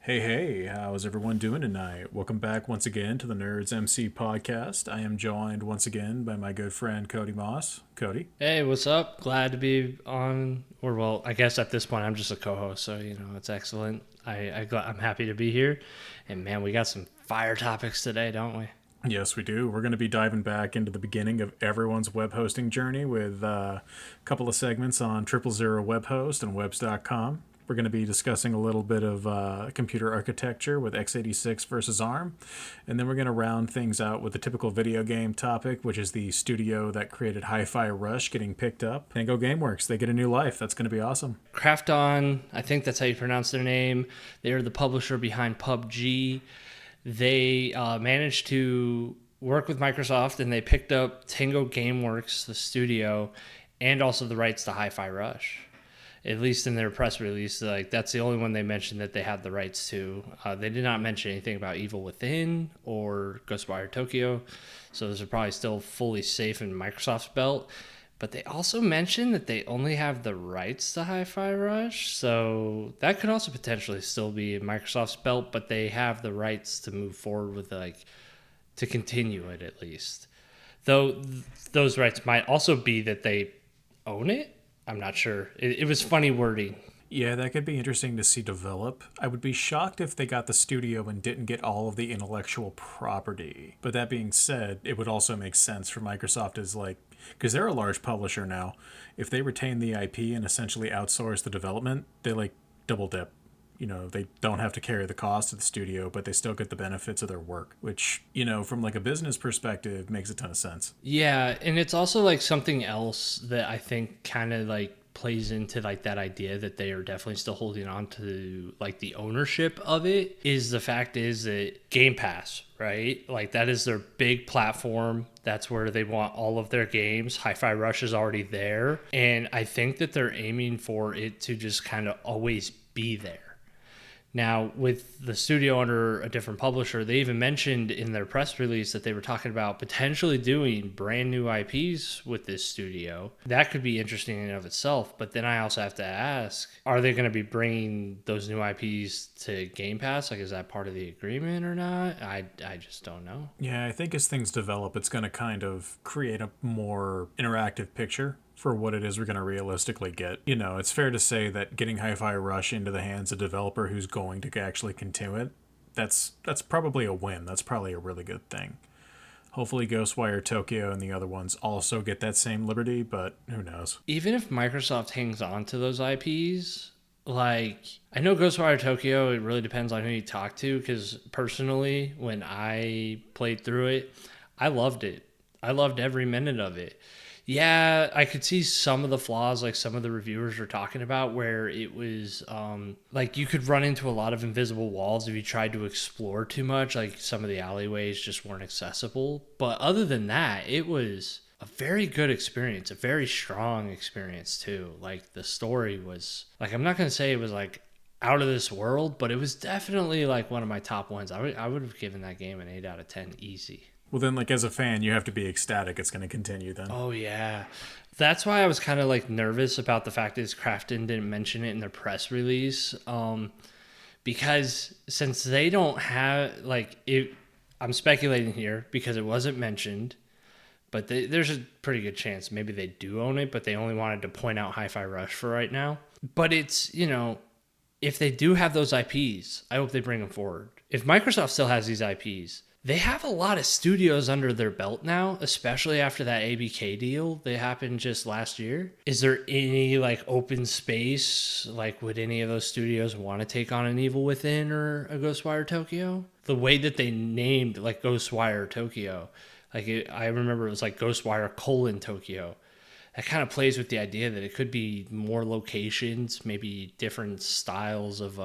Hey, how's everyone doing tonight? Welcome back once again to the Nerds MC podcast. I am joined once again by my good friend Cody Moss. Cody. Hey, what's up? Glad to be on, or well, I guess at this point I'm just a co-host, so it's excellent. I'm happy to be here, and man, we got some fire topics today, don't we? Yes, we do. We're going to be diving back into the beginning of everyone's web hosting journey with a couple of segments on 000Webhost and webs.com. We're going to be discussing a little bit of computer architecture with x86 versus ARM. And then we're going to round things out with the typical video game topic, which is the studio that created Hi-Fi Rush getting picked up. Tango Gameworks, they get a new life. That's going to be awesome. Krafton, I think that's how you pronounce their name. They are the publisher behind PUBG. They managed to work with Microsoft, and they picked up Tango Gameworks, the studio, and also the rights to Hi-Fi Rush. At least in their press release, like that's the only one they mentioned that they had the rights to. They did not mention anything about Evil Within or Ghostwire Tokyo, so those are probably still fully safe in Microsoft's belt. But they also mentioned that they only have the rights to Hi-Fi Rush, so that could also potentially still be in Microsoft's belt. But they have the rights to move forward with to continue it at least. Though those rights might also be that they own it. I'm not sure. It was funny wording. Yeah, that could be interesting to see develop. I would be shocked if they got the studio and didn't get all of the intellectual property. But that being said, it would also make sense for Microsoft as because they're a large publisher now. If they retain the IP and essentially outsource the development, they double dip. They don't have to carry the cost of the studio, but they still get the benefits of their work, which, from a business perspective makes a ton of sense. Yeah, and it's also something else that I think kind of plays into that idea that they are definitely still holding on to the ownership of it is the fact is that Game Pass, right? That is their big platform. That's where they want all of their games. Hi-Fi Rush is already there, and I think that they're aiming for it to just kind of always be there. Now, with the studio under a different publisher, they even mentioned in their press release that they were talking about potentially doing brand new IPs with this studio. That could be interesting in and of itself, but then I also have to ask, are they going to be bringing those new IPs to Game Pass? Is that part of the agreement or not? I just don't know. Yeah, I think as things develop, it's going to kind of create a more interactive picture for what it is we're going to realistically get. It's fair to say that getting Hi-Fi Rush into the hands of a developer who's going to actually continue it, that's probably a win. That's probably a really good thing. Hopefully Ghostwire Tokyo and the other ones also get that same liberty, but who knows? Even if Microsoft hangs on to those IPs, I know Ghostwire Tokyo, it really depends on who you talk to, because personally, when I played through it, I loved it. I loved every minute of it. Yeah, I could see some of the flaws, some of the reviewers were talking about, where it was you could run into a lot of invisible walls if you tried to explore too much. Some of the alleyways just weren't accessible. But other than that, it was a very good experience, a very strong experience too. The story was I'm not going to say it was out of this world, but it was definitely one of my top ones. I would have given that game an 8 out of 10 easy. Well, then, as a fan, you have to be ecstatic it's going to continue then. Oh, yeah. That's why I was kind of nervous about the fact that Krafton didn't mention it in their press release. Because since they don't have, I'm speculating here because it wasn't mentioned, but there's a pretty good chance maybe they do own it, but they only wanted to point out Hi-Fi Rush for right now. But it's, if they do have those IPs, I hope they bring them forward. If Microsoft still has these IPs, they have a lot of studios under their belt now, especially after that ABK deal that happened just last year. Is there any open space? Would any of those studios want to take on an Evil Within or a Ghostwire Tokyo? The way that they named Ghostwire Tokyo, I remember it was Ghostwire : Tokyo. That kind of plays with the idea that it could be more locations, maybe different styles of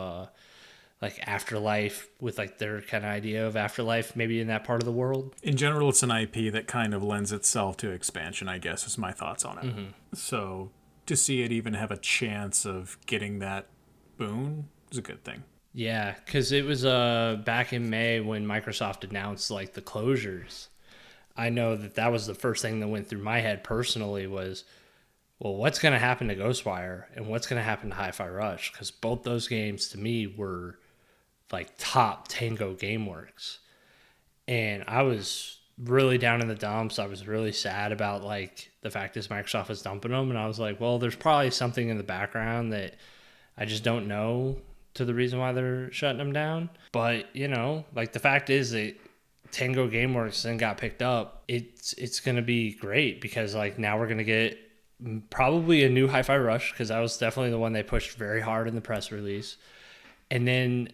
Afterlife, with their kind of idea of Afterlife maybe in that part of the world. In general, it's an IP that kind of lends itself to expansion, I guess, is my thoughts on it. Mm-hmm. So to see it even have a chance of getting that boon is a good thing. Yeah, because it was back in May when Microsoft announced the closures. I know that was the first thing that went through my head personally was, well, what's going to happen to Ghostwire and what's going to happen to Hi-Fi Rush? Because both those games to me were like top Tango Gameworks. And I was really down in the dumps. I was really sad about like the fact is Microsoft was dumping them, and I was like, well, there's probably something in the background that I just don't know to the reason why they're shutting them down. But like the fact is that Tango Gameworks then got picked up. It's gonna be great because like now we're gonna get probably a new Hi-Fi Rush, because that was definitely the one they pushed very hard in the press release. And then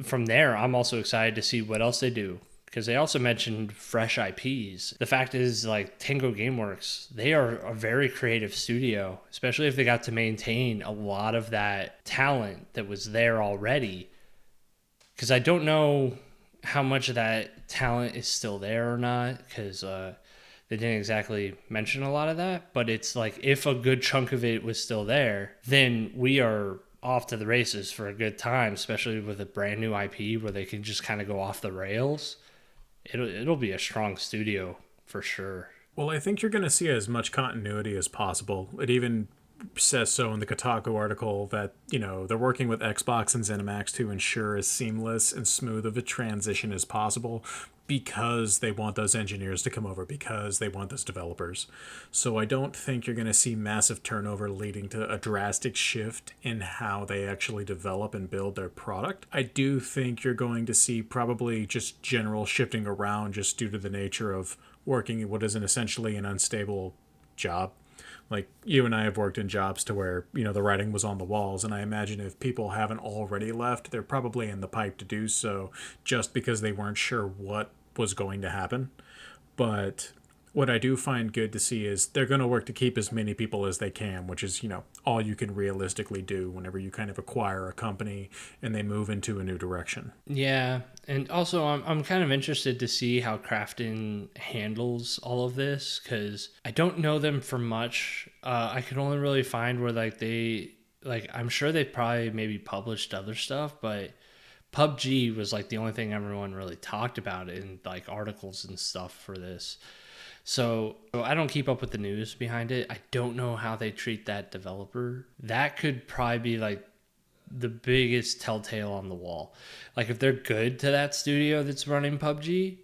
from there, I'm also excited to see what else they do, because they also mentioned fresh IPs. The fact is, like, Tango Gameworks, they are a very creative studio, especially if they got to maintain a lot of that talent that was there already. Because I don't know how much of that talent is still there or not, because they didn't exactly mention a lot of that. But it's like, if a good chunk of it was still there, then we are off to the races for a good time, especially with a brand new IP where they can just kind of go off the rails. It'll be a strong studio for sure. Well, I think you're going to see as much continuity as possible. It even says so in the Kotaku article that, they're working with Xbox and ZeniMax to ensure as seamless and smooth of a transition as possible, because they want those engineers to come over, because they want those developers. So I don't think you're going to see massive turnover leading to a drastic shift in how they actually develop and build their product. I do think you're going to see probably just general shifting around, just due to the nature of working in what is essentially an unstable job. Like, you and I have worked in jobs to where, the writing was on the walls, and I imagine if people haven't already left, they're probably in the pipe to do so, just because they weren't sure what was going to happen. But what I do find good to see is they're going to work to keep as many people as they can, which is, all you can realistically do whenever you kind of acquire a company and they move into a new direction. Yeah, and also I'm kind of interested to see how Krafton handles all of this, because I don't know them for much. I can only really find where I'm sure they probably maybe published other stuff, but PUBG was like the only thing everyone really talked about in like articles and stuff for this. So I don't keep up with the news behind it. I don't know how they treat that developer. That could probably be like the biggest telltale on the wall. Like, if they're good to that studio that's running PUBG,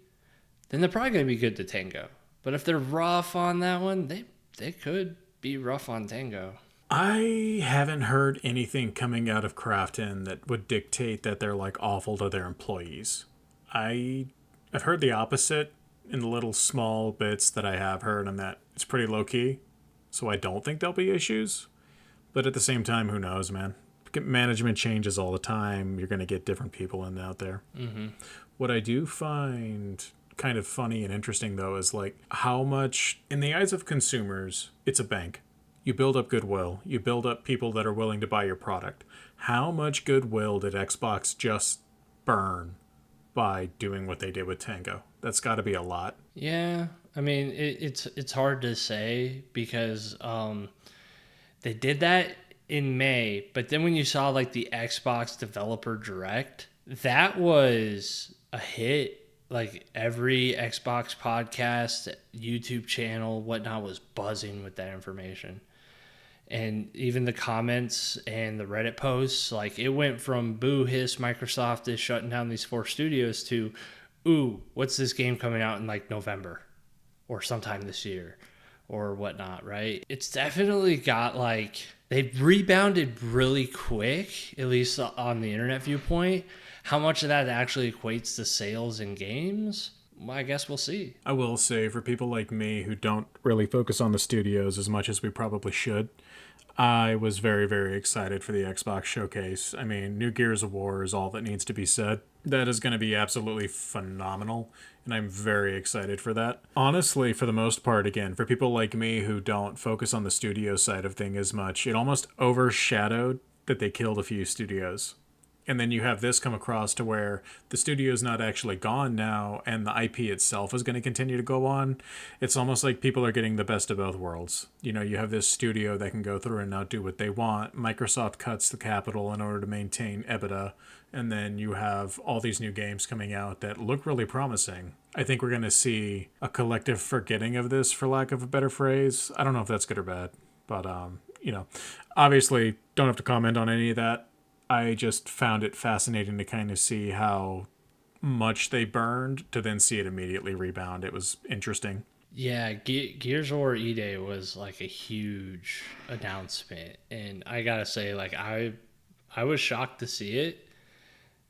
then they're probably going to be good to Tango. But if they're rough on that one, they could be rough on Tango. I haven't heard anything coming out of Krafton that would dictate that they're like awful to their employees. I've heard the opposite in the little small bits that I have heard, and that it's pretty low key. So I don't think there'll be issues. But at the same time, who knows, man? Management changes all the time. You're going to get different people in and out there. Mm-hmm. What I do find kind of funny and interesting, though, is like how much, in the eyes of consumers, it's a bank. You build up goodwill. You build up people that are willing to buy your product. How much goodwill did Xbox just burn by doing what they did with Tango? That's got to be a lot. Yeah, I mean, it's hard to say, because they did that in May, but then when you saw like the Xbox Developer Direct, that was a hit. Like, every Xbox podcast, YouTube channel, whatnot was buzzing with that information. And even the comments and the Reddit posts, like, it went from boo hiss, Microsoft is shutting down these 4 studios, to, ooh, what's this game coming out in like November or sometime this year or whatnot, right? It's definitely got like, they've rebounded really quick, at least on the internet viewpoint. How much of that actually equates to sales in games? Well, I guess we'll see. I will say, for people like me who don't really focus on the studios as much as we probably should, I was very, very excited for the Xbox showcase. I mean, new Gears of War is all that needs to be said. That is going to be absolutely phenomenal, and I'm very excited for that. Honestly, for the most part, again, for people like me who don't focus on the studio side of thing as much, it almost overshadowed that they killed a few studios. And then you have this come across to where the studio's not actually gone now, and the IP itself is going to continue to go on. It's almost like people are getting the best of both worlds. You have this studio that can go through and now do what they want. Microsoft cuts the capital in order to maintain EBITDA. And then you have all these new games coming out that look really promising. I think we're going to see a collective forgetting of this, for lack of a better phrase. I don't know if that's good or bad. But, obviously don't have to comment on any of that. I just found it fascinating to kind of see how much they burned to then see it immediately rebound. It was interesting. Yeah, Gears of War E-Day was like a huge announcement, and I gotta say, like I was shocked to see it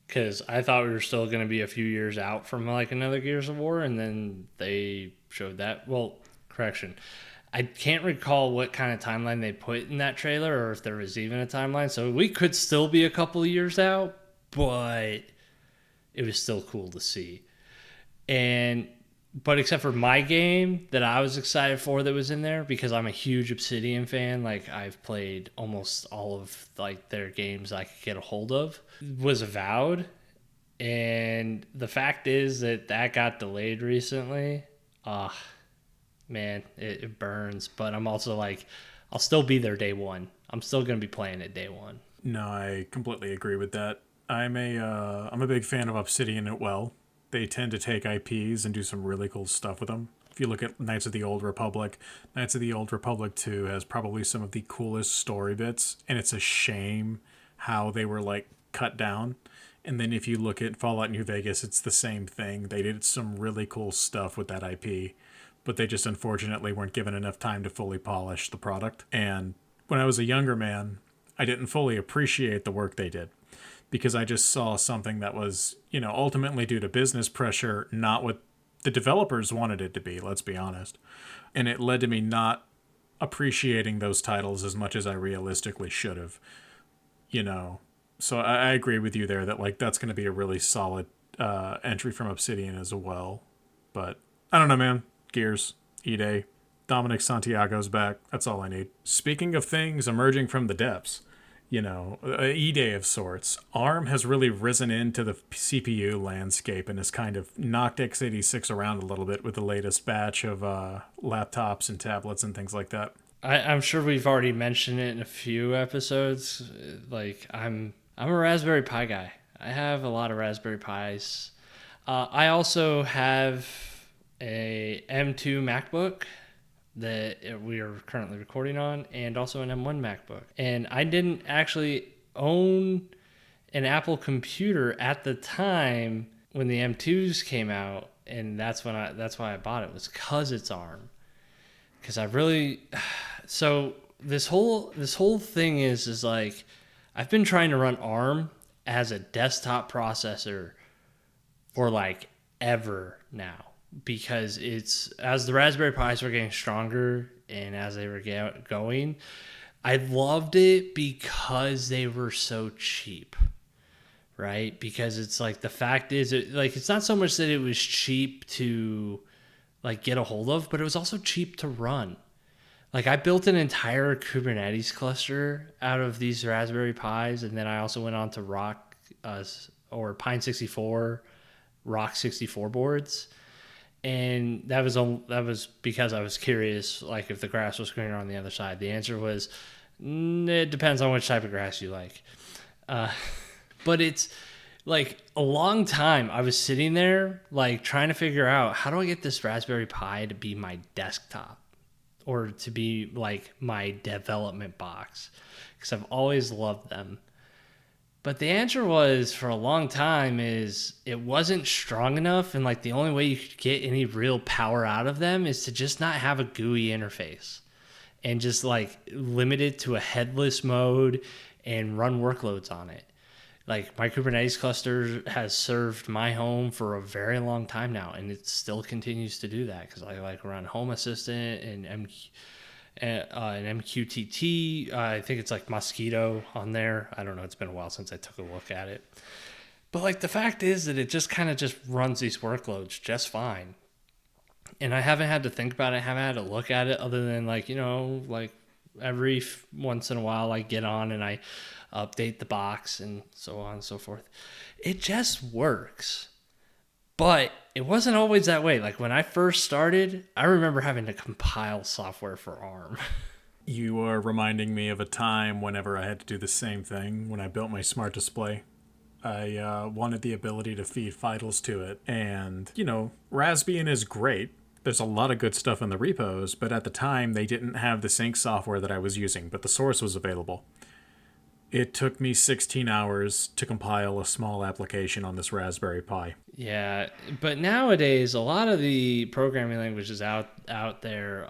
because I thought we were still gonna be a few years out from like another Gears of War, and then they showed that. Well, correction, I can't recall what kind of timeline they put in that trailer, or if there was even a timeline. So we could still be a couple of years out, but it was still cool to see. And but except for my game that I was excited for that was in there, because I'm a huge Obsidian fan, like I've played almost all of like their games I could get a hold of, was Avowed. And the fact is that got delayed recently. Ah, man, it burns. But I'm also like, I'll still be there day one. I'm still gonna be playing it day one. No, I completely agree with that. I'm a big fan of Obsidian as well. They tend to take IPs and do some really cool stuff with them. If you look at Knights of the Old Republic, Knights of the Old Republic 2 has probably some of the coolest story bits, and it's a shame how they were like cut down. And then if you look at Fallout New Vegas, it's the same thing. They did some really cool stuff with that IP, but they just unfortunately weren't given enough time to fully polish the product. And when I was a younger man, I didn't fully appreciate the work they did because I just saw something that was, ultimately due to business pressure, not what the developers wanted it to be, let's be honest. And it led to me not appreciating those titles as much as I realistically should have, So I agree with you there that, like, that's going to be a really solid entry from Obsidian as well. But I don't know, man. Gears, E-Day, Dominic Santiago's back. That's all I need. Speaking of things emerging from the depths, E-Day of sorts, ARM has really risen into the CPU landscape and has kind of knocked x86 around a little bit with the latest batch of laptops and tablets and things like that. I'm sure we've already mentioned it in a few episodes. Like I'm a Raspberry Pi guy. I have a lot of Raspberry Pis. I also have a M2 MacBook that we are currently recording on, and also an M1 MacBook. And I didn't actually own an Apple computer at the time when the M2s came out, and that's why I bought it, was because it's ARM. Because I really, so this whole thing is like, I've been trying to run ARM as a desktop processor for like ever now, because it's, as the Raspberry Pis were getting stronger and as they were going, I loved it because they were so cheap, right? Because it's like, the fact is, it's not so much that it was cheap to like get a hold of, but it was also cheap to run. Like, I built an entire Kubernetes cluster out of these Raspberry Pis, and then I also went on to Pine 64, Rock 64 boards. And that was because I was curious, like, if the grass was greener on the other side. The answer was, it depends on which type of grass you like. But it's like a long time I was sitting there, like, trying to figure out, how do I get this Raspberry Pi to be my desktop or to be like my development box? Because I've always loved them. But the answer was, for a long time, is it wasn't strong enough, and like the only way you could get any real power out of them is to just not have a GUI interface and just like limit it to a headless mode and run workloads on it. Like, my Kubernetes cluster has served my home for a very long time now, and it still continues to do that because I like run Home Assistant and MQTT. I think it's like Mosquito on there. I don't know. It's been a while since I took a look at it. But like, the fact is that it just kind of just runs these workloads just fine. And I haven't had to think about it. I haven't had to look at it other than like, like every once in a while I get on and I update the box and so on and so forth. It just works. But it wasn't always that way. Like, when I first started, I remember having to compile software for ARM. You are reminding me of a time whenever I had to do the same thing when I built my smart display. I wanted the ability to feed fidels to it. And, Raspbian is great. There's a lot of good stuff in the repos, but at the time they didn't have the sync software that I was using, but the source was available. It took me 16 hours to compile a small application on this Raspberry Pi. Yeah, but nowadays a lot of the programming languages out there,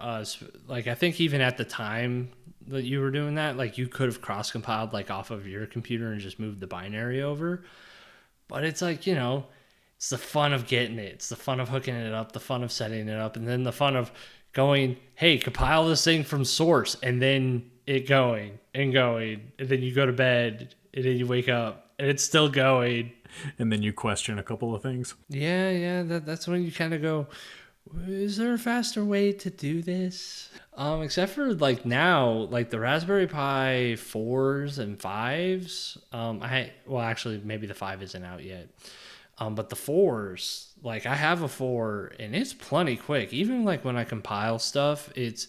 like I think even at the time that you were doing that, like you could have cross compiled like off of your computer and just moved the binary over. But it's like, it's the fun of getting it. It's the fun of hooking it up, the fun of setting it up, and then the fun of going, hey, compile this thing from source, and then it going and going, and then you go to bed, and then you wake up, and it's still going. And then you question a couple of things. Yeah, that's when you kind of go, is there a faster way to do this? Except for like now, like the Raspberry Pi 4s and 5s. Actually maybe the 5 isn't out yet. But the 4s, like I have a 4 and it's plenty quick. Even like when I compile stuff, it's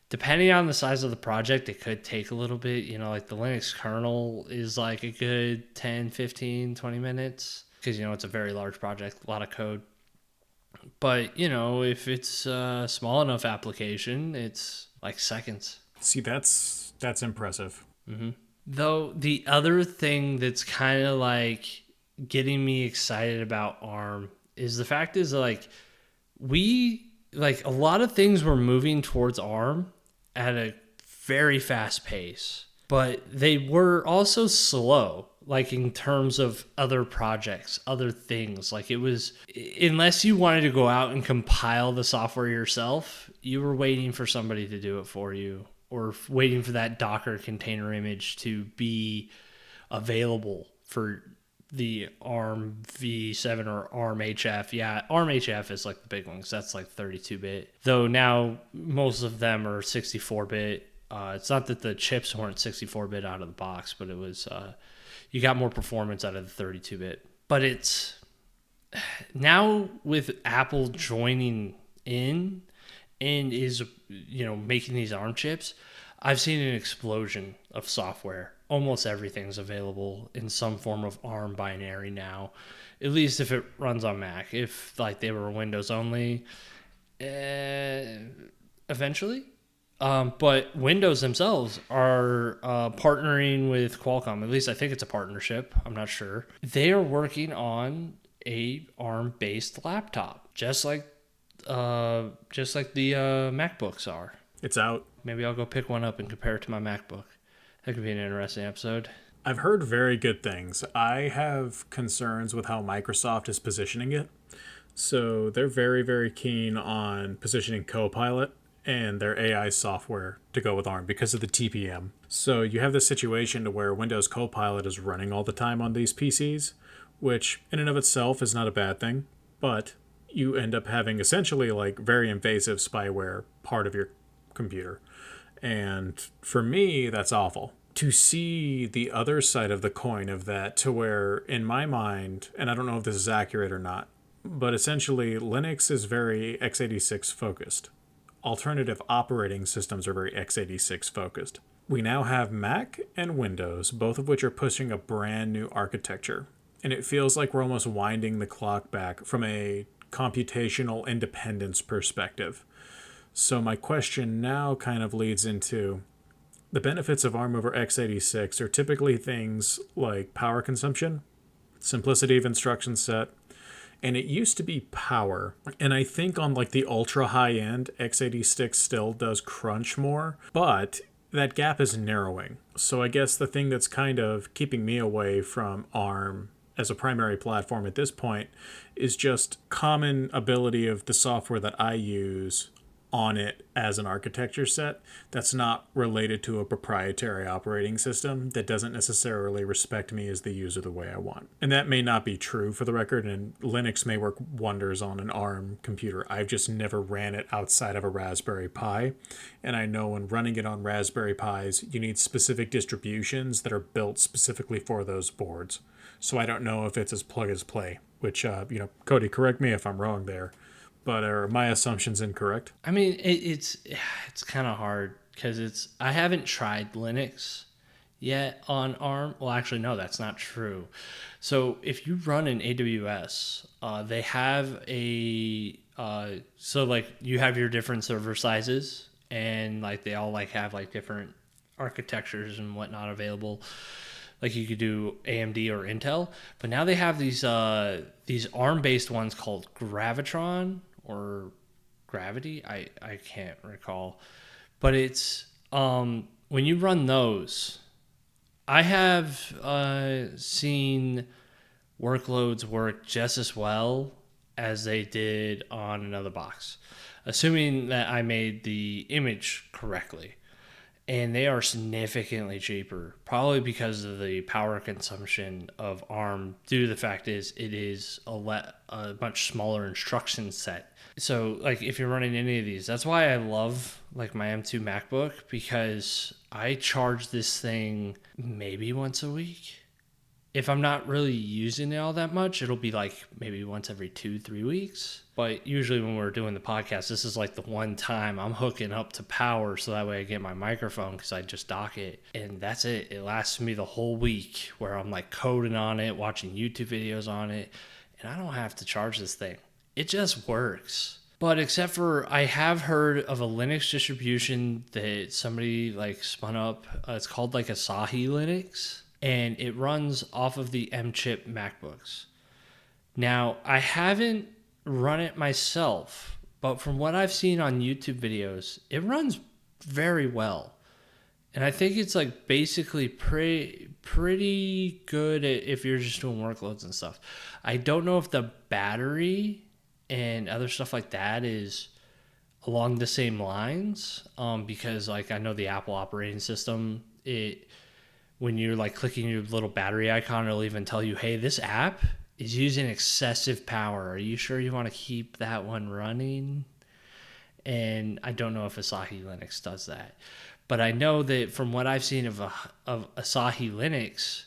depending on the size of the project, it could take a little bit. Like the Linux kernel is like a good 10, 15, 20 minutes because, it's a very large project, a lot of code. But, if it's a small enough application, it's like seconds. See, that's impressive. Mm-hmm. Though the other thing that's kind of like getting me excited about ARM is the fact is like a lot of things were moving towards ARM at a very fast pace, but they were also slow, like in terms of other projects, other things. Like it was, unless you wanted to go out and compile the software yourself, you were waiting for somebody to do it for you or waiting for that Docker container image to be available for the ARM v7 or ARM HF. Yeah, ARM HF is like the big one because that's like 32-bit. Though now most of them are 64-bit. It's not that the chips weren't 64-bit out of the box, but it was you got more performance out of the 32-bit. But it's now with Apple joining in and is making these ARM chips, I've seen an explosion of software. Almost everything's available in some form of ARM binary now, at least if it runs on Mac. If like they were Windows only, eventually. But Windows themselves are partnering with Qualcomm. At least I think it's a partnership. I'm not sure. They are working on a ARM-based laptop, just like the MacBooks are. It's out. Maybe I'll go pick one up and compare it to my MacBook. That could be an interesting episode. I've heard very good things. I have concerns with how Microsoft is positioning it. So they're very, very keen on positioning Copilot and their AI software to go with ARM because of the TPM. So you have this situation to where Windows Copilot is running all the time on these PCs, which in and of itself is not a bad thing, but you end up having essentially like very invasive spyware part of your computer. And for me, that's awful. To see the other side of the coin of that, to where in my mind, and I don't know if this is accurate or not, but essentially Linux is very x86 focused. Alternative operating systems are very x86 focused. We now have Mac and Windows, both of which are pushing a brand new architecture. And it feels like we're almost winding the clock back from a computational independence perspective. So my question now kind of leads into the benefits of ARM over x86 are typically things like power consumption, simplicity of instruction set, and it used to be power. And I think on like the ultra high end, x86 still does crunch more, but that gap is narrowing. So I guess the thing that's kind of keeping me away from ARM as a primary platform at this point is just common ability of the software that I use on it as an architecture set that's not related to a proprietary operating system that doesn't necessarily respect me as the user the way I want. And that may not be true for the record, and Linux may work wonders on an ARM computer. I've just never ran it outside of a Raspberry Pi, and I know when running it on Raspberry Pis, you need specific distributions that are built specifically for those boards. So I don't know if it's as plug as play, which, Cody, correct me if I'm wrong there. But are my assumptions incorrect? I mean, it's kind of hard because I haven't tried Linux yet on ARM. Well, actually, no, that's not true. So if you run an AWS, they have so like you have your different server sizes and like they all like have like different architectures and whatnot available. like you could do AMD or Intel, but now they have these ARM-based ones called Gravitron or Gravity. I can't recall, but it's when you run those, I have seen workloads work just as well as they did on another box, assuming that I made the image correctly. And they are significantly cheaper, probably because of the power consumption of ARM, due to the fact is it is a much smaller instruction set. So like if you're running any of these, that's why I love like my M2 MacBook, because I charge this thing maybe once a week. If I'm not really using it all that much, it'll be like maybe once every 2-3 weeks. But usually when we're doing the podcast, this is like the one time I'm hooking up to power so that way I get my microphone, because I just dock it. And that's it. It lasts me the whole week where I'm like coding on it, watching YouTube videos on it, and I don't have to charge this thing. It just works. But except for I have heard of a Linux distribution that somebody like spun up. It's called like Asahi Linux, and it runs off of the M-chip MacBooks. Now, I haven't run it myself, but from what I've seen on YouTube videos, it runs very well. And I think it's like basically pretty good if you're just doing workloads and stuff. I don't know if the battery and other stuff like that is along the same lines, because like I know the Apple operating system, when you're like clicking your little battery icon, it'll even tell you, hey, this app is using excessive power. Are you sure you want to keep that one running? And I don't know if Asahi Linux does that. But I know that from what I've seen of Asahi Linux,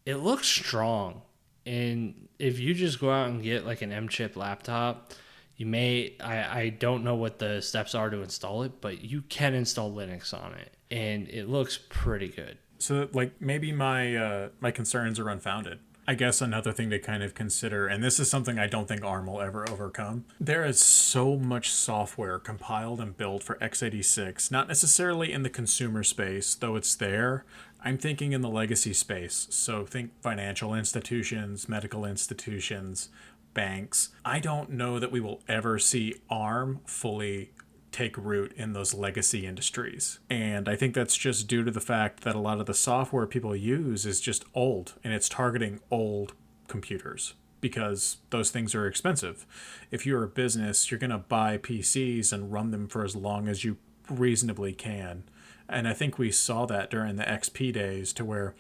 it looks strong. And if you just go out and get like an M-chip laptop, you may, I don't know what the steps are to install it, but you can install Linux on it. And it looks pretty good. So, like, maybe my concerns are unfounded. I guess another thing to kind of consider, and this is something I don't think ARM will ever overcome, there is so much software compiled and built for x86, not necessarily in the consumer space, though it's there. I'm thinking in the legacy space. So think financial institutions, medical institutions, banks. I don't know that we will ever see ARM fully take root in those legacy industries. And I think that's just due to the fact that a lot of the software people use is just old, and it's targeting old computers because those things are expensive. If you're a business, you're going to buy PCs and run them for as long as you reasonably can. And I think we saw that during the XP days, to where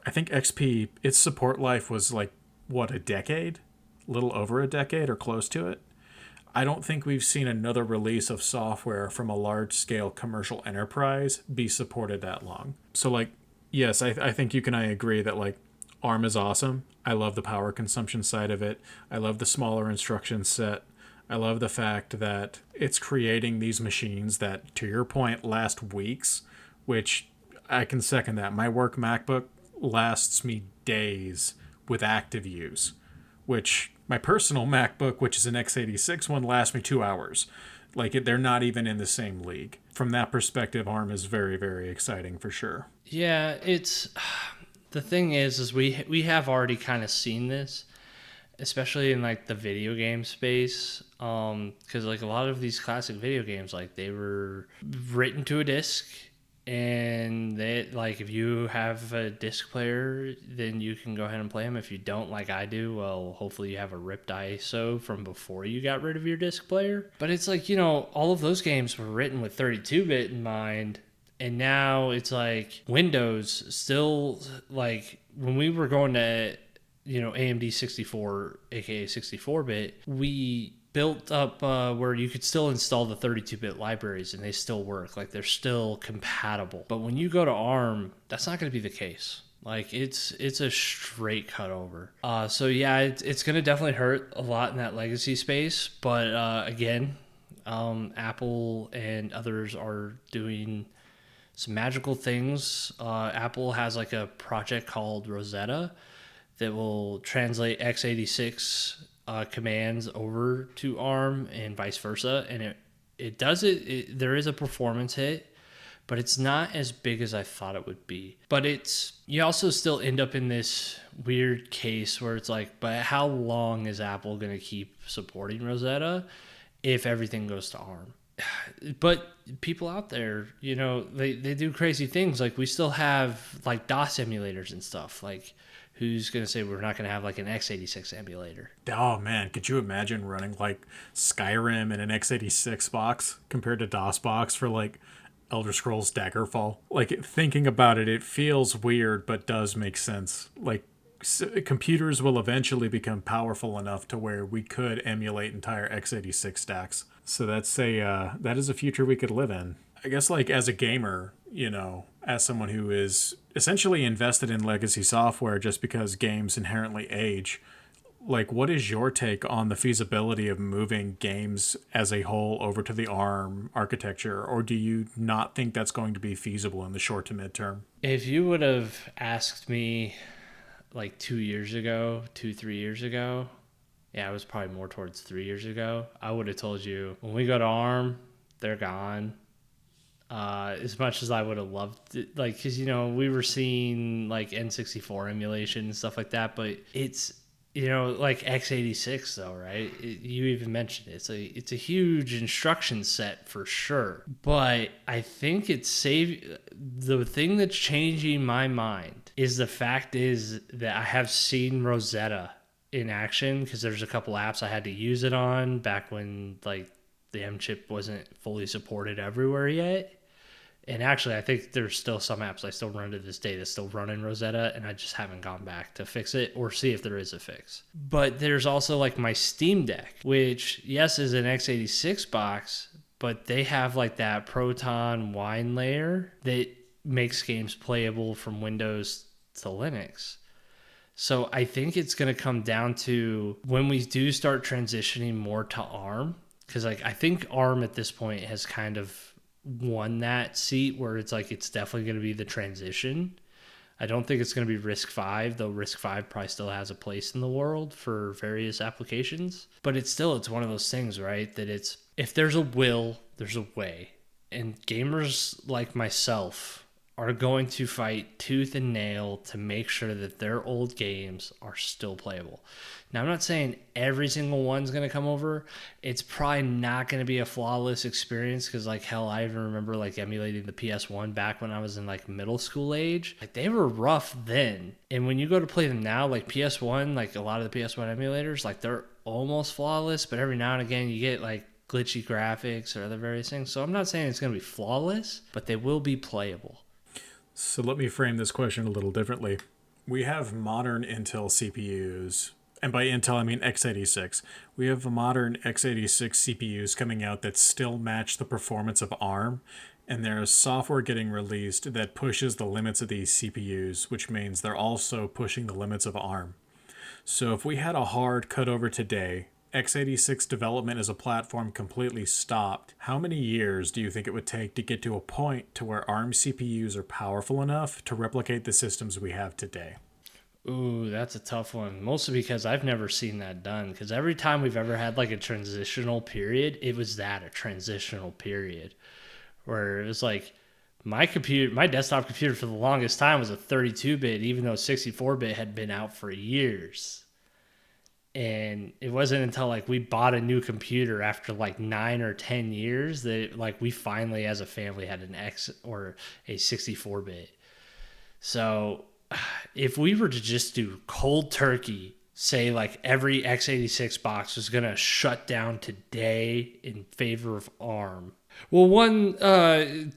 I think XP, its support life was like, what, a decade? A little over a decade or close to it. I don't think we've seen another release of software from a large-scale commercial enterprise be supported that long. So, like, yes, I think you and I agree that, like, ARM is awesome. I love the power consumption side of it. I love the smaller instruction set. I love the fact that it's creating these machines that, to your point, last weeks, which I can second that. My work MacBook lasts me days with active use, which my personal MacBook, which is an x86 one, lasts me 2 hours. Like, they're not even in the same league. From that perspective, ARM is very, very exciting for sure. Yeah, it's the thing is we have already kind of seen this, especially in like the video game space, because like a lot of these classic video games, like they were written to a disc. And they, like, if you have a disc player, then you can go ahead and play them. If you don't, like I do, well, hopefully you have a ripped ISO from before you got rid of your disc player. But it's like, you know, all of those games were written with 32-bit in mind. And now it's like Windows still, like, when we were going to, you know, AMD 64, aka 64-bit, we built up where you could still install the 32-bit libraries and they still work. Like, they're still compatible. But when you go to ARM, that's not going to be the case. Like, it's a straight cutover. So yeah, it's going to definitely hurt a lot in that legacy space. But again, Apple and others are doing some magical things. Apple has like a project called Rosetta that will translate x86 commands over to ARM and vice versa, and it does it. There is a performance hit, but it's not as big as I thought it would be. But you also still end up in this weird case where it's like, but how long is Apple going to keep supporting Rosetta if everything goes to ARM? But people out there, they do crazy things. Like, we still have like DOS emulators and stuff. Like, who's going to say we're not going to have like an x86 emulator? Oh man, could you imagine running like Skyrim in an x86 box compared to DOS box for like Elder Scrolls Daggerfall? Like, thinking about it, it feels weird, but does make sense. Like, computers will eventually become powerful enough to where we could emulate entire x86 stacks. So that is a future we could live in. I guess, like, as a gamer, as someone who is essentially invested in legacy software just because games inherently age, like, what is your take on the feasibility of moving games as a whole over to the ARM architecture, or do you not think that's going to be feasible in the short to midterm? If you would have asked me like 3 years ago, yeah, it was probably more towards 3 years ago, I would have told you when we go to ARM, they're gone. As much as I would have loved it, like, because, we were seeing like N64 emulation and stuff like that, but it's, like x86 though, right? You even mentioned it. It's a huge instruction set for sure, but I think the thing that's changing my mind is the fact is that I have seen Rosetta in action, because there's a couple apps I had to use it on back when like the M chip wasn't fully supported everywhere yet. And actually, I think there's still some apps I still run to this day that still run in Rosetta, and I just haven't gone back to fix it or see if there is a fix. But there's also like my Steam Deck, which, yes, is an x86 box, but they have like that Proton wine layer that makes games playable from Windows to Linux. So I think it's going to come down to when we do start transitioning more to ARM, because like I think ARM at this point has kind of won that seat where it's like it's definitely going to be the transition. I don't think it's going to be RISC-V, though RISC-V probably still has a place in the world for various applications. But it's one of those things, right? That it's, if there's a will, there's a way. And gamers like myself are going to fight tooth and nail to make sure that their old games are still playable. Now, I'm not saying every single one's going to come over. It's probably not going to be a flawless experience, because like hell, I even remember like emulating the PS1 back when I was in like middle school age. Like, they were rough then. And when you go to play them now, like PS1, like a lot of the PS1 emulators, like they're almost flawless, but every now and again you get like glitchy graphics or other various things. So I'm not saying it's going to be flawless, but they will be playable. So let me frame this question a little differently. We have modern Intel CPUs, and by Intel I mean x86. We have modern x86 CPUs coming out that still match the performance of ARM, and there is software getting released that pushes the limits of these CPUs, which means they're also pushing the limits of ARM. So if we had a hard cutover today, x86 development as a platform completely stopped, how many years do you think it would take to get to a point to where ARM CPUs are powerful enough to replicate the systems we have today? Ooh, that's a tough one. Mostly because I've never seen that done. Because every time we've ever had like a transitional period, it was a transitional period. Where it was like, my desktop computer for the longest time was a 32-bit, even though 64-bit had been out for years. And it wasn't until like we bought a new computer after like 9 or 10 years that like we finally as a family had an X or a 64-bit. So if we were to just do cold turkey, say like every x86 box was going to shut down today in favor of ARM, well, one,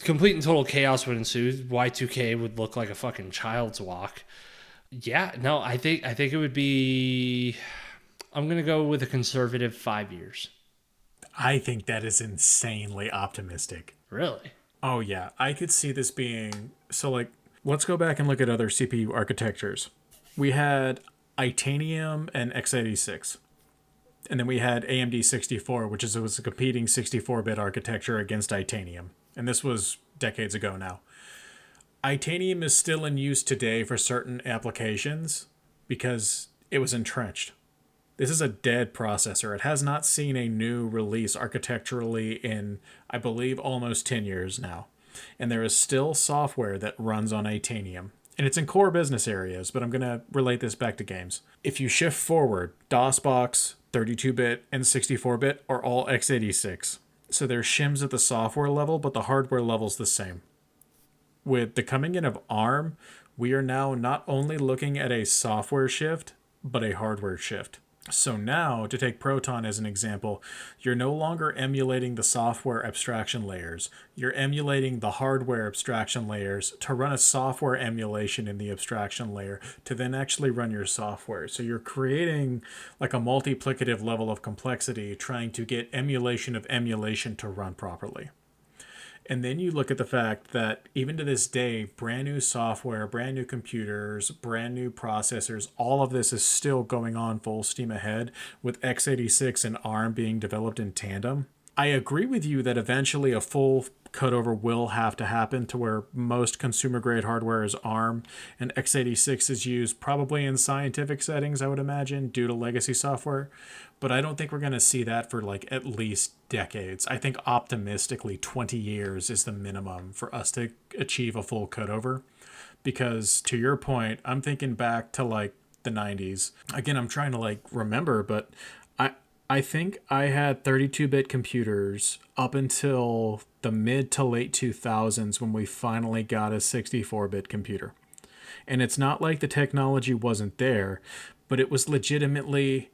complete and total chaos would ensue. Y2K would look like a fucking child's walk. Yeah, no, I think it would be, I'm going to go with a conservative 5 years. I think that is insanely optimistic. Really? Oh yeah, I could see this being, so like, let's go back and look at other CPU architectures. We had Itanium and x86. And then we had AMD 64, which was a competing 64-bit architecture against Itanium. And this was decades ago now. Itanium is still in use today for certain applications because it was entrenched. This is a dead processor. It has not seen a new release architecturally in, I believe, almost 10 years now. And there is still software that runs on Atanium. And it's in core business areas, but I'm going to relate this back to games. If you shift forward, DOSBox, 32-bit, and 64-bit are all x86. So there's shims at the software level, but the hardware level's the same. With the coming in of ARM, we are now not only looking at a software shift, but a hardware shift. So now, to take Proton as an example, you're no longer emulating the software abstraction layers. You're emulating the hardware abstraction layers to run a software emulation in the abstraction layer to then actually run your software. So you're creating like a multiplicative level of complexity trying to get emulation of emulation to run properly. And then you look at the fact that even to this day, brand new software, brand new computers, brand new processors, all of this is still going on full steam ahead with x86 and ARM being developed in tandem. I agree with you that eventually a full cutover will have to happen to where most consumer grade hardware is ARM and x86 is used probably in scientific settings, I would imagine, due to legacy software. But I don't think we're going to see that for like at least decades. I think optimistically 20 years is the minimum for us to achieve a full cutover. Because to your point, I'm thinking back to like the 90s. Again, I'm trying to like remember, but I think I had 32-bit computers up until the mid to late 2000s when we finally got a 64-bit computer. And it's not like the technology wasn't there, but it was legitimately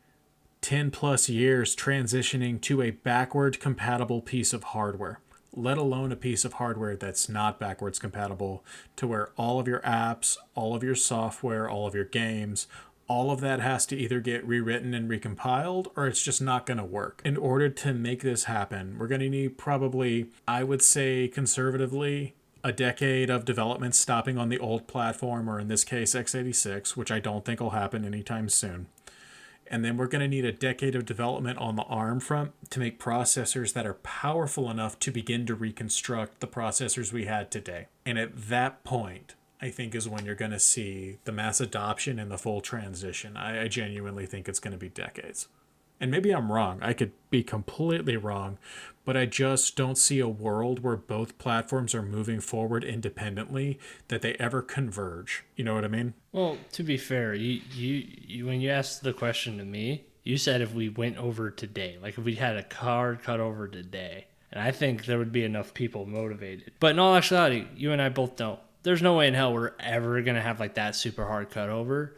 10 plus years transitioning to a backward compatible piece of hardware, let alone a piece of hardware that's not backwards compatible, to where all of your apps, all of your software, all of your games, all of that has to either get rewritten and recompiled or it's just not going to work. In order to make this happen, we're going to need probably, I would say conservatively, a decade of development stopping on the old platform, or in this case x86, which I don't think will happen anytime soon. And then we're going to need a decade of development on the ARM front to make processors that are powerful enough to begin to reconstruct the processors we had today. And at that point, I think is when you're going to see the mass adoption and the full transition. I genuinely think it's going to be decades. And maybe I'm wrong. I could be completely wrong, but I just don't see a world where both platforms are moving forward independently that they ever converge. You know what I mean? Well, to be fair, you when you asked the question to me, you said if we went over today, like if we had a hard cut over today, and I think there would be enough people motivated. But in all actuality, you and I both know there's no way in hell we're ever going to have like that super hard cut over.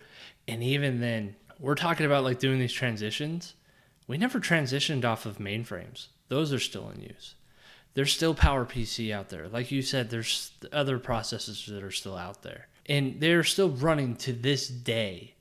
And even then, we're talking about like doing these transitions. We never transitioned off of mainframes. Those are still in use. There's still PowerPC out there. Like you said, there's other processors that are still out there. And they're still running to this day.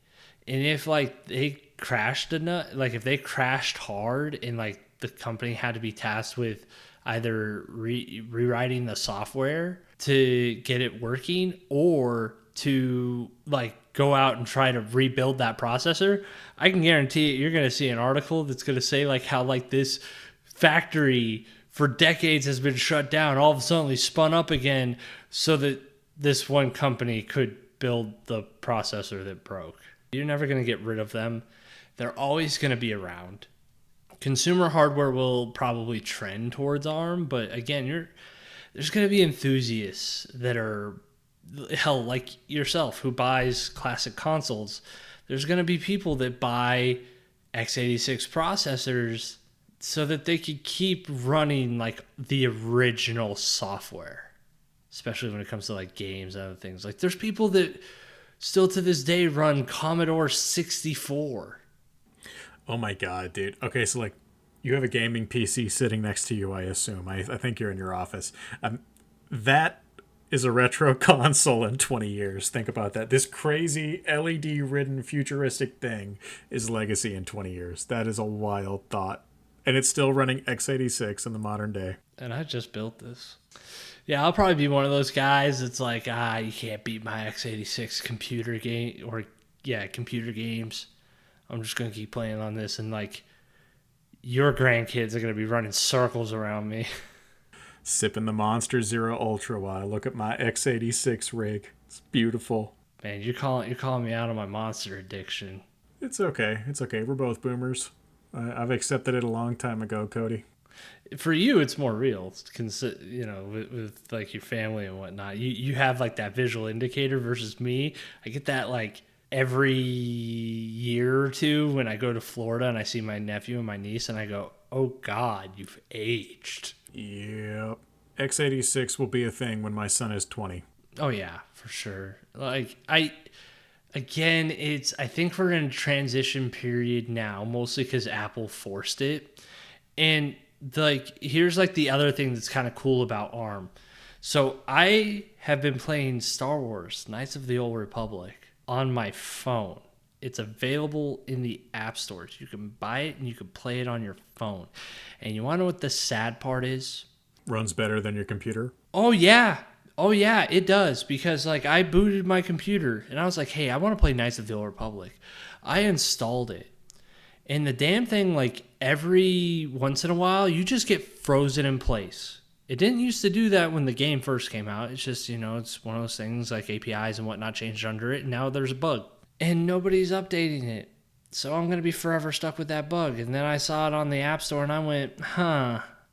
And if like they crashed enough, like if they crashed hard and like the company had to be tasked with either rewriting the software to get it working or to like go out and try to rebuild that processor, I can guarantee you're going to see an article that's going to say like how like this factory for decades has been shut down, all of a sudden spun up again so that this one company could build the processor that broke. You're never going to get rid of them. They're always going to be around. Consumer hardware will probably trend towards ARM, but again, there's going to be enthusiasts that are, hell, like yourself, who buys classic consoles. There's going to be people that buy x86 processors so that they could keep running like the original software, especially when it comes to like games and other things. Like there's people that still to this day run Commodore 64. Oh my god, dude. Okay, so like you have a gaming PC sitting next to you, I assume. I think you're in your office. That is a retro console in 20 years. Think about that. This crazy LED-ridden futuristic thing is legacy in 20 years. That is a wild thought. And it's still running x86 in the modern day. And I just built this. Yeah, I'll probably be one of those guys that's like, you can't beat my x86 computer game, or computer games. I'm just going to keep playing on this, and like your grandkids are going to be running circles around me. Sipping the Monster Zero Ultra while I look at my x86 rig. It's beautiful. Man, you're calling me out on my monster addiction. It's okay. It's okay. We're both boomers. I've accepted it a long time ago, Cody. For you, it's more real. With like your family and whatnot. You have like that visual indicator versus me. I get that like every year or two when I go to Florida and I see my nephew and my niece and I go, oh God, you've aged. Yep. x86 will be a thing when my son is 20. Oh yeah, for sure. Again, I think we're in a transition period now, mostly because Apple forced it. And like, here's like the other thing that's kind of cool about ARM. So I have been playing Star Wars Knights of the Old Republic on my phone. It's available in the app stores. You can buy it and you can play it on your phone. And you want to know what the sad part is? Runs better than your computer? Oh yeah. Oh yeah, it does. Because like I booted my computer and I was like, hey, I want to play Knights of the Old Republic. I installed it. And the damn thing, like every once in a while, you just get frozen in place. It didn't used to do that when the game first came out. It's just, it's one of those things like APIs and whatnot changed under it. And now there's a bug. And nobody's updating it. So I'm going to be forever stuck with that bug. And then I saw it on the App Store and I went,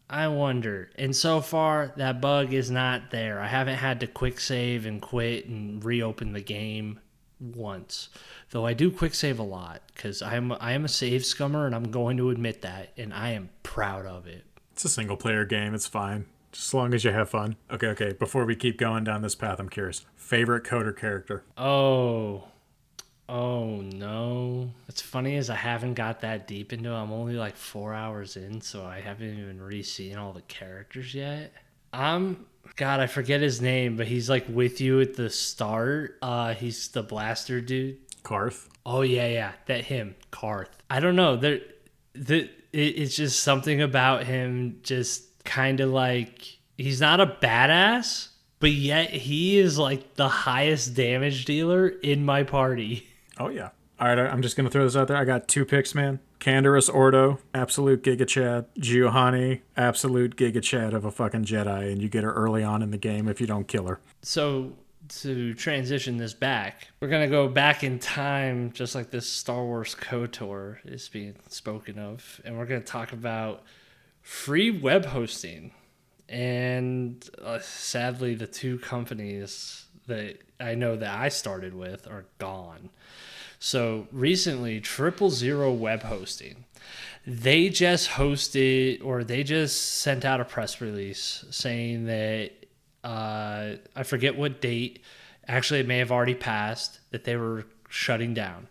I wonder. And so far, that bug is not there. I haven't had to quick save and quit and reopen the game once. Though I do quick save a lot because I am a save scummer and I'm going to admit that. And I am proud of it. It's a single player game. It's fine. Just as long as you have fun. Okay. Before we keep going down this path, I'm curious. Favorite coder character? Oh no. What's funny is I haven't got that deep into it. I'm only like 4 hours in, so I haven't even re-seen all the characters yet. God, I forget his name, but he's like with you at the start. He's the blaster dude. Karth. Oh yeah, that him, Karth. I don't know. It's just something about him just kind of like, he's not a badass, but yet he is like the highest damage dealer in my party. Oh, yeah. All right, I'm just going to throw this out there. I got 2 picks, man. Canderous Ordo, absolute Giga Chad. Giovanni, absolute Giga Chad of a fucking Jedi, and you get her early on in the game if you don't kill her. So, to transition this back, we're going to go back in time, just like this Star Wars KOTOR is being spoken of, and we're going to talk about free web hosting. And sadly, the 2 companies that I know that I started with are gone. So recently, 000Webhosting, they just hosted, or they just sent out a press release saying that, I forget what date, actually it may have already passed, that they were shutting down.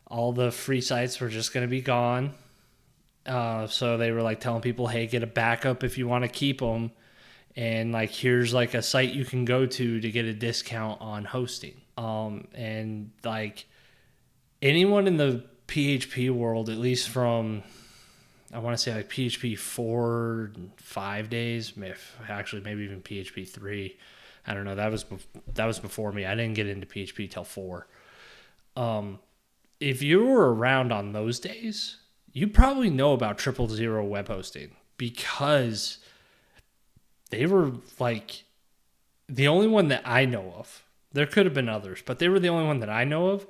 All the free sites were just going to be gone. So they were like telling people, hey, get a backup if you want to keep them. And like, here's like a site you can go to get a discount on hosting. And like anyone in the PHP world, at least from, I want to say like PHP 4 and 5 days, maybe even PHP 3. I don't know. That was before me. I didn't get into PHP till 4. If you were around on those days, you probably know about 000Webhosting because they were like the only one that I know of. There could have been others, but they were the only one that I know of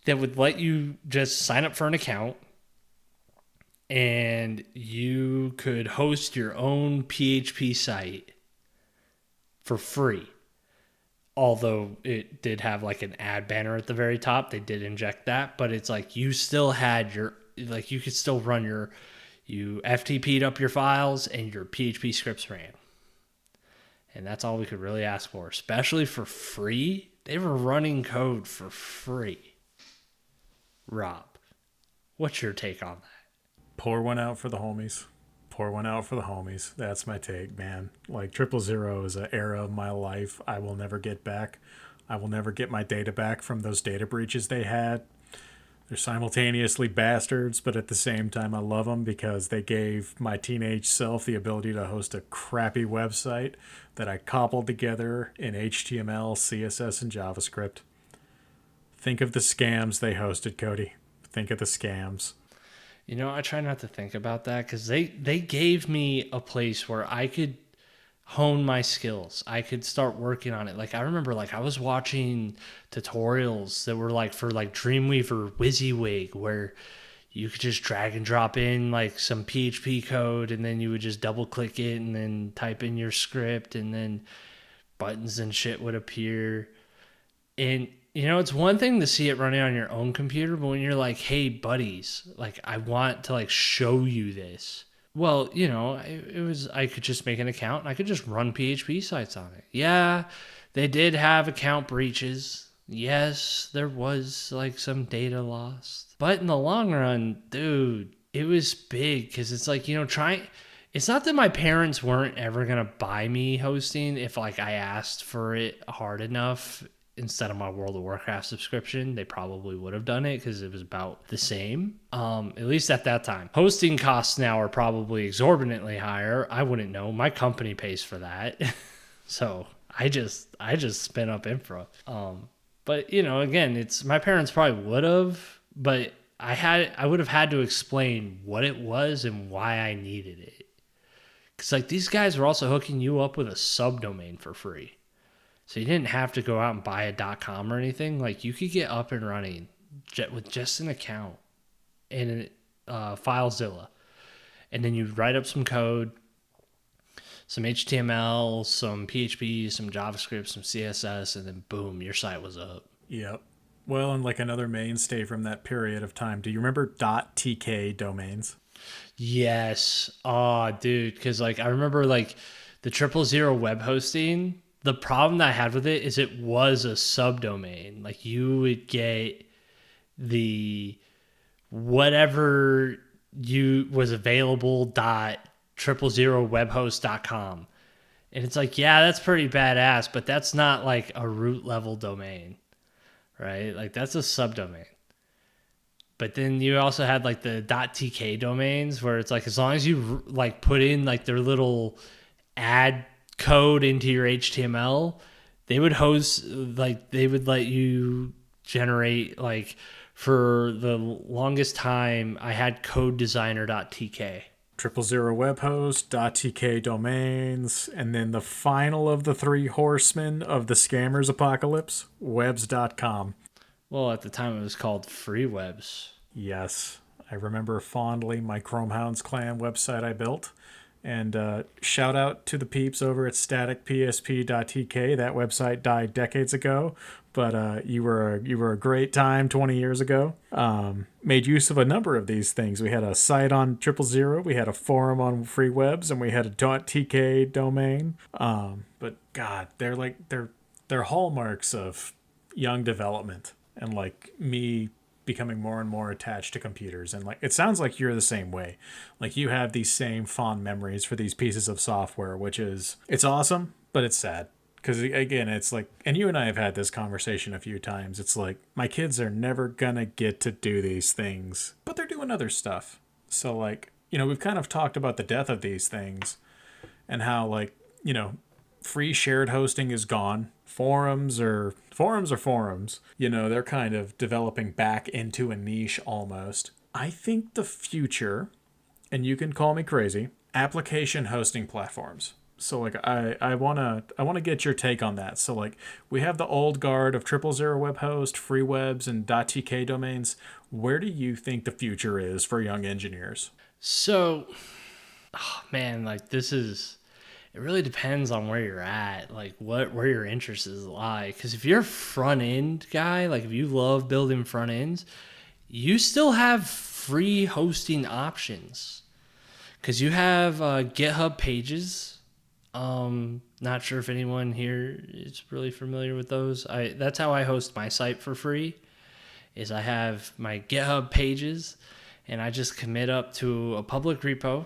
that would let you just sign up for an account and you could host your own PHP site for free. Although it did have like an ad banner at the very top. They did inject that, but it's like you still had you could still run you FTP'd up your files and your PHP scripts ran. And that's all we could really ask for, especially for free. They were running code for free. Rob, what's your take on that? Pour one out for the homies. Pour one out for the homies. That's my take, man. Like 000 is an era of my life I will never get back. I will never get my data back from those data breaches they had. They're simultaneously bastards, but at the same time I love them because they gave my teenage self the ability to host a crappy website that I cobbled together in HTML, CSS, and JavaScript. Think of the scams they hosted, Cody. Think of the scams. I try not to think about that because they gave me a place where I could hone my skills. I could start working on it. Like I remember I was watching tutorials that were like for like Dreamweaver WYSIWYG where you could just drag and drop in like some PHP code, and then you would just double click it and then type in your script, and then buttons and shit would appear. And it's one thing to see it running on your own computer, but when you're like, hey buddies, like I want to like show you this. Well, I could just make an account and I could just run PHP sites on it. Yeah, they did have account breaches. Yes, there was like some data lost. But in the long run, dude, it was big because it's like, it's not that my parents weren't ever going to buy me hosting if like I asked for it hard enough. Instead of my World of Warcraft subscription, they probably would have done it because it was about the same, at least at that time. Hosting costs now are probably exorbitantly higher. I wouldn't know. My company pays for that. So I just spin up infra. But again, it's my parents probably would have, but I would have had to explain what it was and why I needed it. Because like these guys were also hooking you up with a subdomain for free. So you didn't have to go out and buy a .com or anything. Like you could get up and running with just an account and FileZilla. And then you write up some code, some HTML, some PHP, some JavaScript, some CSS, and then boom, your site was up. Yep. Well, and like another mainstay from that period of time. Do you remember .tk domains? Yes. Oh, dude. Because like I remember like the 000 hosting. The problem that I had with it is it was a subdomain. Like you would get the whatever you was available .000Webhost.com. And it's like, yeah, that's pretty badass, but that's not like a root level domain, right? Like that's a subdomain. But then you also had like the .tk domains where it's like as long as you like put in like their little add code into your HTML, they would host like they would let you generate like for the longest time I had codedesigner.tk. 000Webhost.tk domains, and then the final of the three horsemen of the scammers apocalypse, webs.com. Well, at the time it was called FreeWebs. Yes, I remember fondly my Chromehounds clan website I built. And shout out to the peeps over at staticpsp.tk. That website died decades ago, but you were a great time 20 years ago. Made use of a number of these things. We had a site on 000, we had a forum on FreeWebs, and we had a .tk domain. But God, they're hallmarks of young development and like me becoming more and more attached to computers. And like it sounds like you're the same way. Like you have these same fond memories for these pieces of software, which is it's awesome, but it's sad. Because again, it's like, and you and I have had this conversation a few times. It's like my kids are never gonna get to do these things, but they're doing other stuff. So like, we've kind of talked about the death of these things and how like, free shared hosting is gone. Forums are forums. They're kind of developing back into a niche almost. I think the future, and you can call me crazy, application hosting platforms. So like I wanna get your take on that. So like we have the old guard of 000Webhost, FreeWebs, and .tk domains. Where do you think the future is for young engineers? So, man, like it really depends on where you're at, like where your interests lie. Because if you're a front end guy, like if you love building front ends, you still have free hosting options. Because you have GitHub pages. Not sure if anyone here is really familiar with those. That's how I host my site for free. Is I have my GitHub pages, and I just commit up to a public repo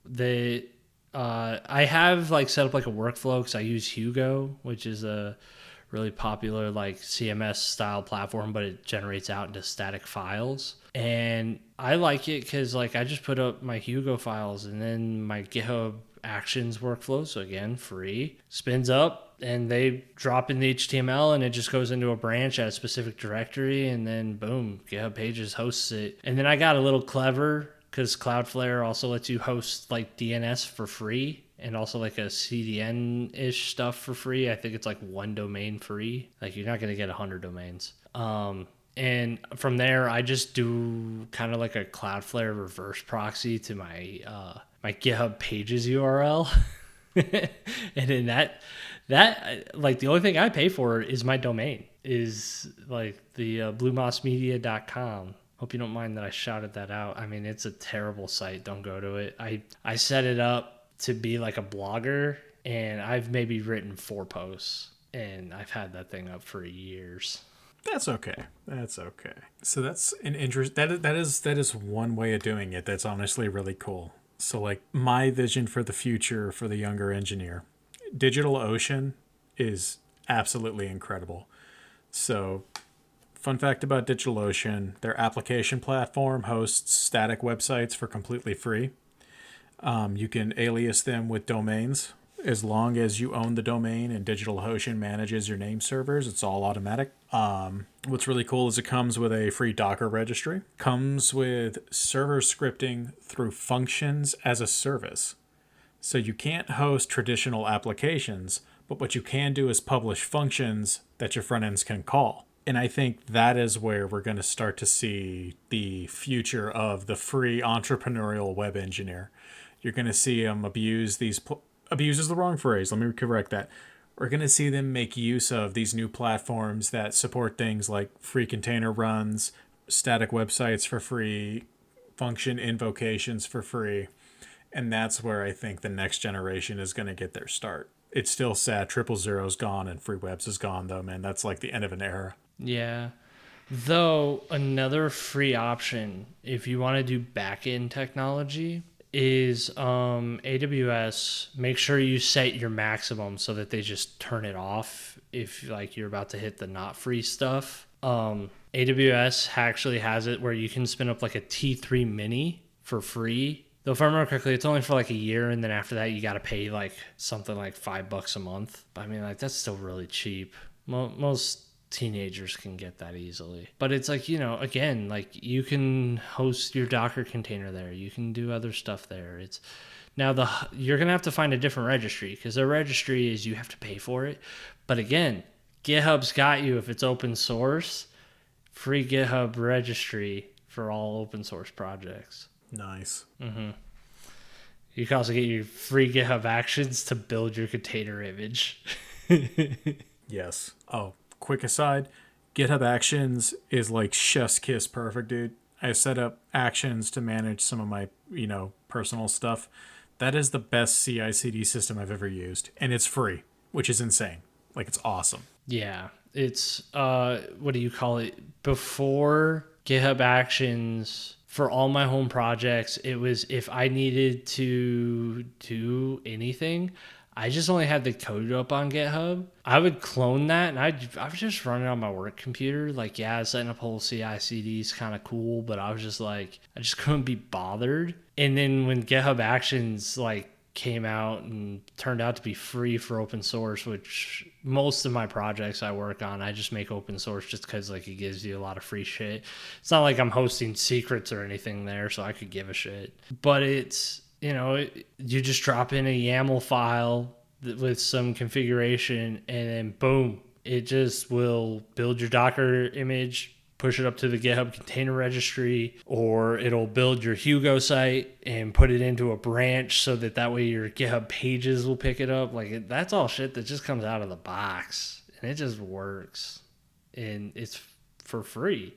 that. I have like set up like a workflow because I use Hugo, which is a really popular like CMS style platform, but it generates out into static files. And I like it because like I just put up my Hugo files and then my GitHub Actions workflow. So again, free, spins up and they drop in the HTML and it just goes into a branch at a specific directory. And then boom, GitHub Pages hosts it. And then I got a little clever because Cloudflare also lets you host like DNS for free and also like a CDN-ish stuff for free. I think it's like one domain free. Like you're not going to get 100 domains. And from there, I just do kind of like a Cloudflare reverse proxy to my my GitHub Pages URL. And in that like the only thing I pay for is my domain, is like the bluemossmedia.com. Hope you don't mind that I shouted that out. I mean, it's a terrible site. Don't go to it. I set it up to be like a blogger, and I've maybe written 4 posts, and I've had that thing up for years. That's okay. That's okay. So that's an interest. That is one way of doing it. That's honestly really cool. So like my vision for the future for the younger engineer, DigitalOcean is absolutely incredible. So fun fact about DigitalOcean, their application platform hosts static websites for completely free. You can alias them with domains. As long as you own the domain and DigitalOcean manages your name servers, it's all automatic. What's really cool is it comes with a free Docker registry. Comes with server scripting through functions as a service. So you can't host traditional applications, but what you can do is publish functions that your front ends can call. And I think that is where we're going to start to see the future of the free entrepreneurial web engineer. You're going to see them abuse these... abuse is the wrong phrase. Let me correct that. We're going to see them make use of these new platforms that support things like free container runs, static websites for free, function invocations for free. And that's where I think the next generation is going to get their start. It's still sad 000's gone and FreeWebs is gone, though, man. That's like the end of an era. Yeah. Though another free option, if you want to do back-end technology, is AWS. Make sure you set your maximum so that they just turn it off if like you're about to hit the not free stuff. AWS actually has it where you can spin up like a T3 mini for free. Though if I remember correctly, it's only for like a year, and then after that you got to pay like something like $5 a month. I mean, like that's still really cheap. Most teenagers can get that easily, but it's like, you know, again, like you can host your Docker container there, you can do other stuff there. It's now you're gonna have to find a different registry, because their registry is you have to pay for it. But again, GitHub's got you. If it's open source, free GitHub registry for all open source projects. Nice. You can also get your free GitHub Actions to build your container image. Yes. Oh, quick aside, GitHub Actions is like chef's kiss perfect, dude. I set up Actions to manage some of my, personal stuff. That is the best CI/CD system I've ever used, and it's free, which is insane. Like, it's awesome. Yeah, it's what do you call it? Before GitHub Actions, for all my home projects, it was if I needed to do anything, I just only had the code up on GitHub. I would clone that, and I would just run it on my work computer. Like, yeah, setting up whole CI/CD is kind of cool, but I was just like, I just couldn't be bothered. And then when GitHub Actions like came out and turned out to be free for open source, which most of my projects I work on, I just make open source just because like it gives you a lot of free shit. It's not like I'm hosting secrets or anything there, so I could give a shit. But it's, you just drop in a YAML file with some configuration, and then boom, it just will build your Docker image, push it up to the GitHub container registry, or it'll build your Hugo site and put it into a branch so that way your GitHub Pages will pick it up. Like, that's all shit that just comes out of the box, and it just works, and it's for free.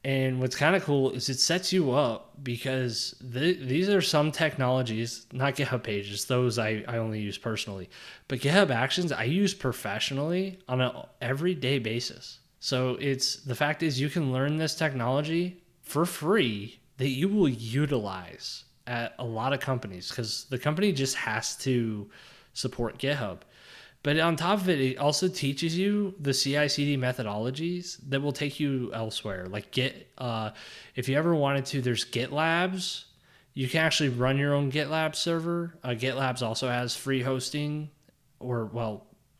And what's kind of cool is it sets you up, because these are some technologies, not GitHub Pages, those I only use personally, but GitHub Actions I use professionally on an everyday basis. So the fact is you can learn this technology for free that you will utilize at a lot of companies, because the company just has to support GitHub. But on top of it, it also teaches you the CI/CD methodologies that will take you elsewhere. Like if you ever wanted to, there's GitLabs. You can actually run your own GitLab server. GitLabs also has free hosting,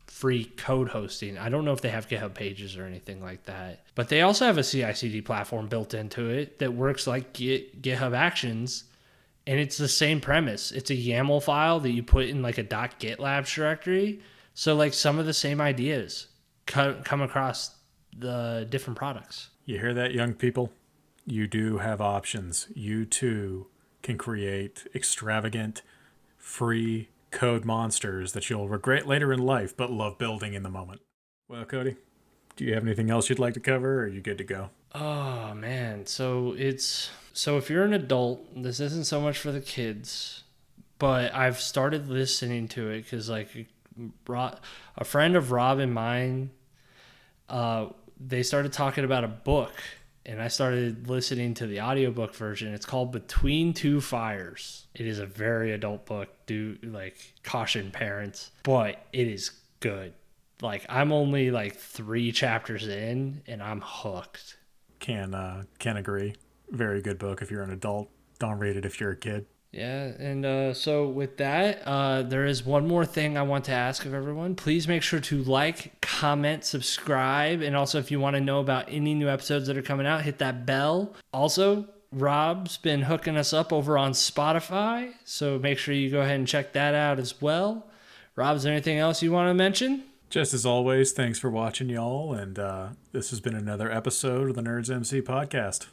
free code hosting. I don't know if they have GitHub Pages or anything like that. But they also have a CI/CD platform built into it that works like GitHub Actions. And it's the same premise. It's a YAML file that you put in like a .gitlabs directory. So like some of the same ideas come across the different products. You hear that, young people? You do have options. You too can create extravagant, free code monsters that you'll regret later in life but love building in the moment. Well, Cody, do you have anything else you'd like to cover, or are you good to go? Oh man, so if you're an adult, this isn't so much for the kids, but I've started listening to it because like a friend of Rob and mine, they started talking about a book, and I started listening to the audiobook version. It's called Between Two Fires. It is a very adult book. Do like caution parents, but it is good. Like I'm only like 3 chapters in, and I'm hooked. Can agree. Very good book if you're an adult. Don't read it if you're a kid. Yeah, and so with that, there is one more thing I want to ask of everyone. Please make sure to like, comment, subscribe, and also if you want to know about any new episodes that are coming out, hit that bell. Also, Rob's been hooking us up over on Spotify, so make sure you go ahead and check that out as well. Rob, is there anything else you want to mention? Just as always, thanks for watching, y'all, and this has been another episode of the Nerds MC podcast.